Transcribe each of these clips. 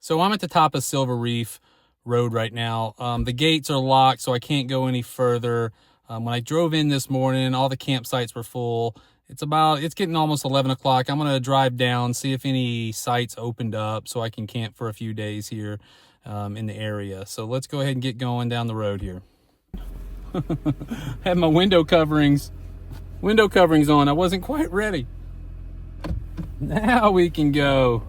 So I'm at the top of Silver Reef Road right now. The gates are locked, so I can't go any further. When I drove in this morning, all the campsites were full. It's getting almost 11 o'clock. I'm going to drive down, see if any sites opened up so I can camp for a few days here in the area. So let's go ahead and get going down the road here. Had my window coverings on. I wasn't quite ready. Now we can go.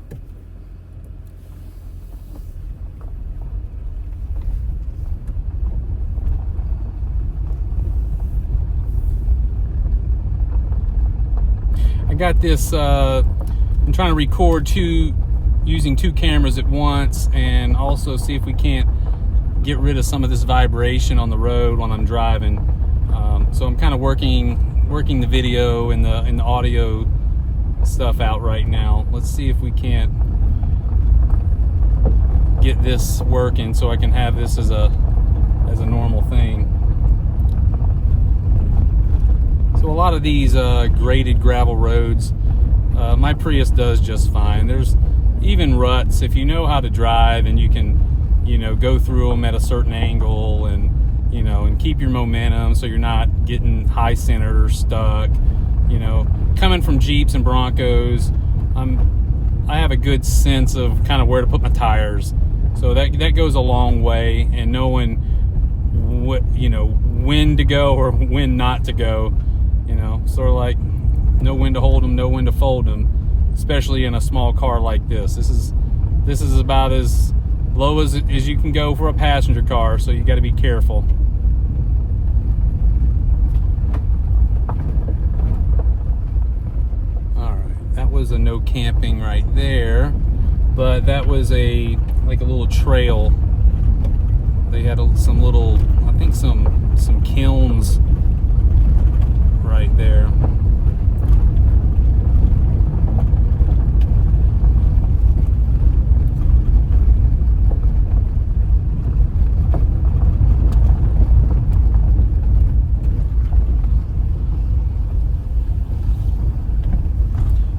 I got this, I'm trying to record using two cameras at once, and also see if we can't get rid of some of this vibration on the road when I'm driving. So I'm kind of working the video and the audio stuff out right now. Let's see if we can't get this working so I can have this as a normal thing. So a lot of these graded gravel roads, my Prius does just fine. There's even ruts if you know how to drive and you can, go through them at a certain angle and keep your momentum so you're not getting high centered or stuck. Coming from Jeeps and Broncos, I have a good sense of kind of where to put my tires, so that goes a long way, and knowing when to go or when not to go. Sort of like know when to hold them, know when to fold them, especially in a small car like this. This is about as low as you can go for a passenger car, so you got to be careful. All right, that was a no camping right there, but that was like a little trail. They had some little, I think some kilns right there.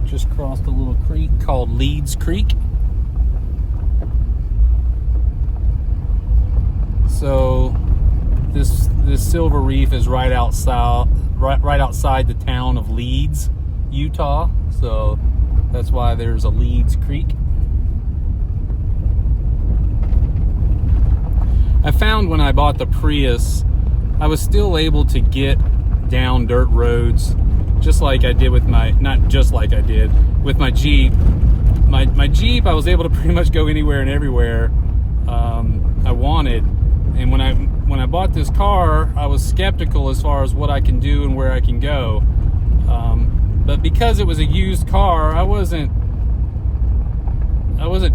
Just crossed a little creek called Leeds Creek. So this Silver Reef is right outside the town of Leeds, Utah. So that's why there's a Leeds Creek. I found when I bought the Prius, I was still able to get down dirt roads just like I did with not just like I did with my Jeep. My Jeep, I was able to pretty much go anywhere and everywhere I wanted. And when I bought this car, I was skeptical as far as what I can do and where I can go. But because it was a used car, I wasn't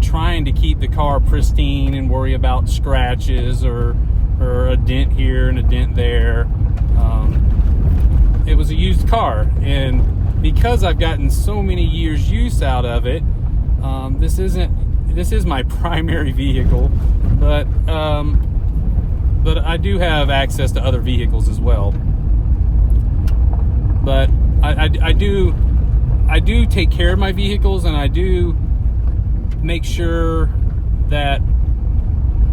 trying to keep the car pristine and worry about scratches or a dent here and a dent there. It was a used car, and because I've gotten so many years use out of it, this is my primary vehicle, but I do have access to other vehicles as well. But I do take care of my vehicles, and I do make sure that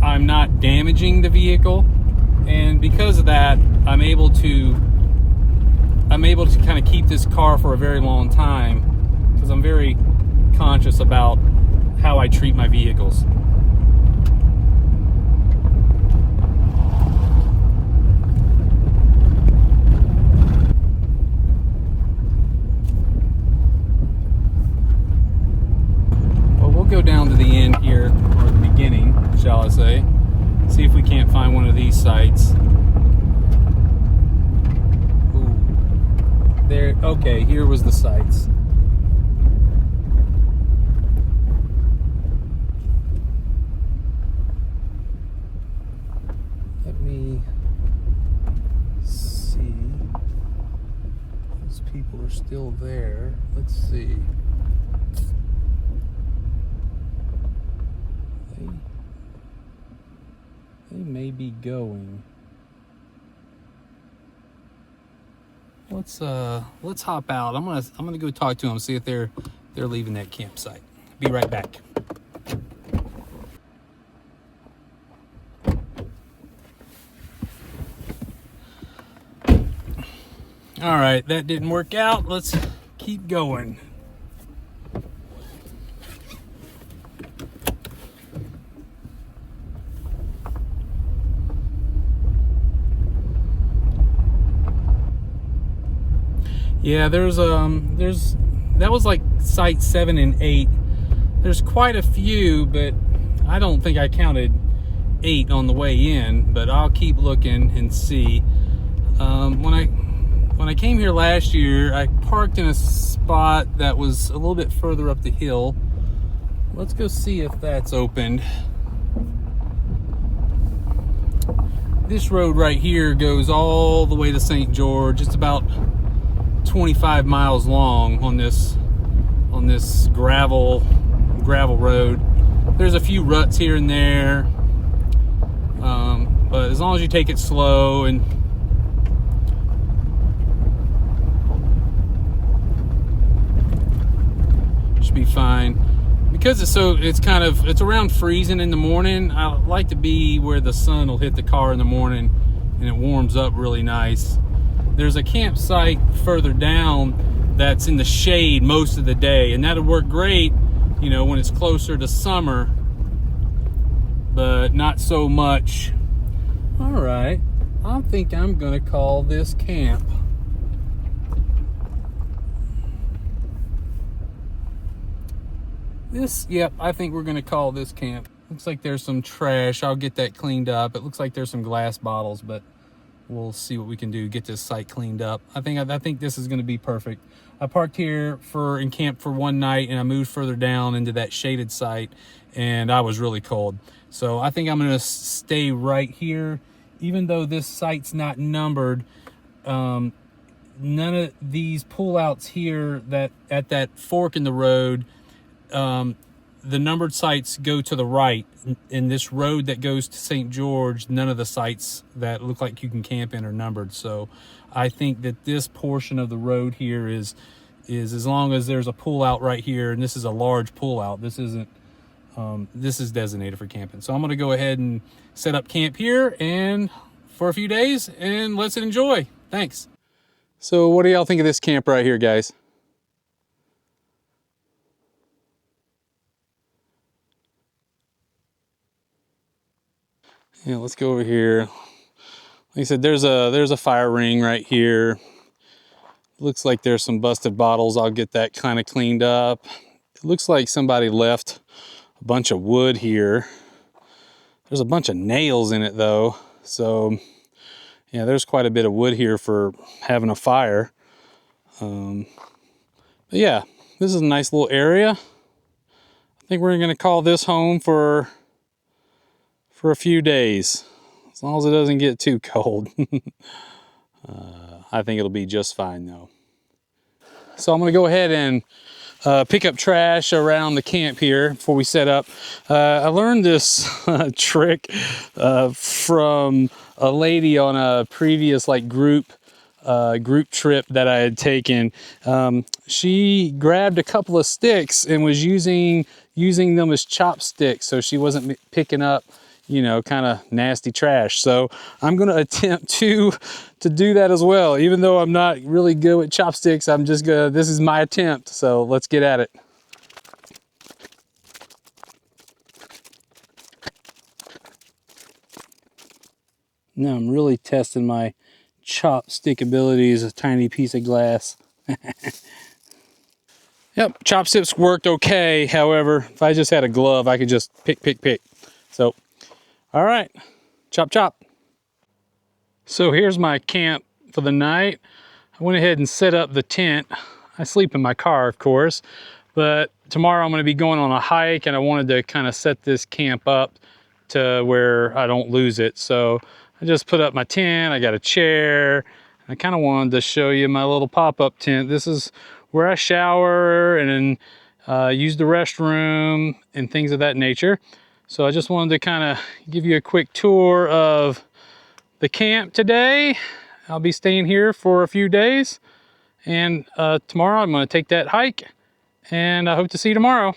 I'm not damaging the vehicle. And because of that, I'm able to kind of keep this car for a very long time, because I'm very conscious about how I treat my vehicles. Go down to the end here, or the beginning, shall I say. See if we can't find one of these sites. Ooh. There, okay, here was the sites. Let me see. Those people are still there. Let's see. They may be going. Let's hop out. I'm gonna go talk to them, see if they're leaving that campsite. Be right back. All right, that didn't work out. Let's keep going. Yeah, that was like site 7 and 8. There's quite a few, but I don't think I counted 8 on the way in, but I'll keep looking and see. When I came here last year, I parked in a spot that was a little bit further up the hill. Let's go see if that's opened. This road right here goes all the way to St. George. It's about 25 miles long on this gravel road. There's a few ruts here and there, but as long as you take it slow and should be fine. Because it's around freezing in the morning. I like to be where the sun will hit the car in the morning and it warms up really nice. There's a campsite further down that's in the shade most of the day, and that'll work great, you know, when it's closer to summer, but not so much. All right, I think I'm gonna call this camp. Yep, I think we're gonna call this camp. Looks like there's some trash. I'll get that cleaned up. It looks like there's some glass bottles, but we'll see what we can do, get this site cleaned up. I think this is gonna be perfect. I parked here and camped for one night, and I moved further down into that shaded site, and I was really cold. So I think I'm gonna stay right here. Even though this site's not numbered, none of these pullouts here at that fork in the road, the numbered sites go to the right. In this road that goes to St. George, none of the sites that look like you can camp in are numbered. So I think that this portion of the road here is as long as there's a pull out right here, and this is a large pull out. This isn't, this is designated for camping. So I'm going to go ahead and set up camp here and for a few days, and let's enjoy. Thanks. So what do y'all think of this camp right here, guys? Yeah, let's go over here. Like I said, there's a fire ring right here. Looks like there's some busted bottles. I'll get that kind of cleaned up. It looks like somebody left a bunch of wood here. There's a bunch of nails in it though. So yeah, there's quite a bit of wood here for having a fire. But yeah, this is a nice little area. I think we're gonna call this home for a few days, as long as it doesn't get too cold. I think it'll be just fine though. So I'm gonna go ahead and pick up trash around the camp here before we set up. I learned this trick from a lady on a previous group trip that I had taken. She grabbed a couple of sticks and was using them as chopsticks, so she wasn't picking up, you know, kind of nasty trash. So I'm going to attempt to do that as well. Even though I'm not really good with chopsticks, this is my attempt. So let's get at it. Now I'm really testing my chopstick abilities, a tiny piece of glass. Yep, chopsticks worked okay. However, if I just had a glove, I could just pick. So, all right, chop. So here's my camp for the night. I went ahead and set up the tent. I sleep in my car, of course, but tomorrow I'm going to be going on a hike, and I wanted to kind of set this camp up to where I don't lose it. So I just put up my tent. I got a chair. I kind of wanted to show you my little pop-up tent. This is where I shower and use the restroom and things of that nature. So I just wanted to kind of give you a quick tour of the camp today. I'll be staying here for a few days, and tomorrow I'm going to take that hike, and I hope to see you tomorrow.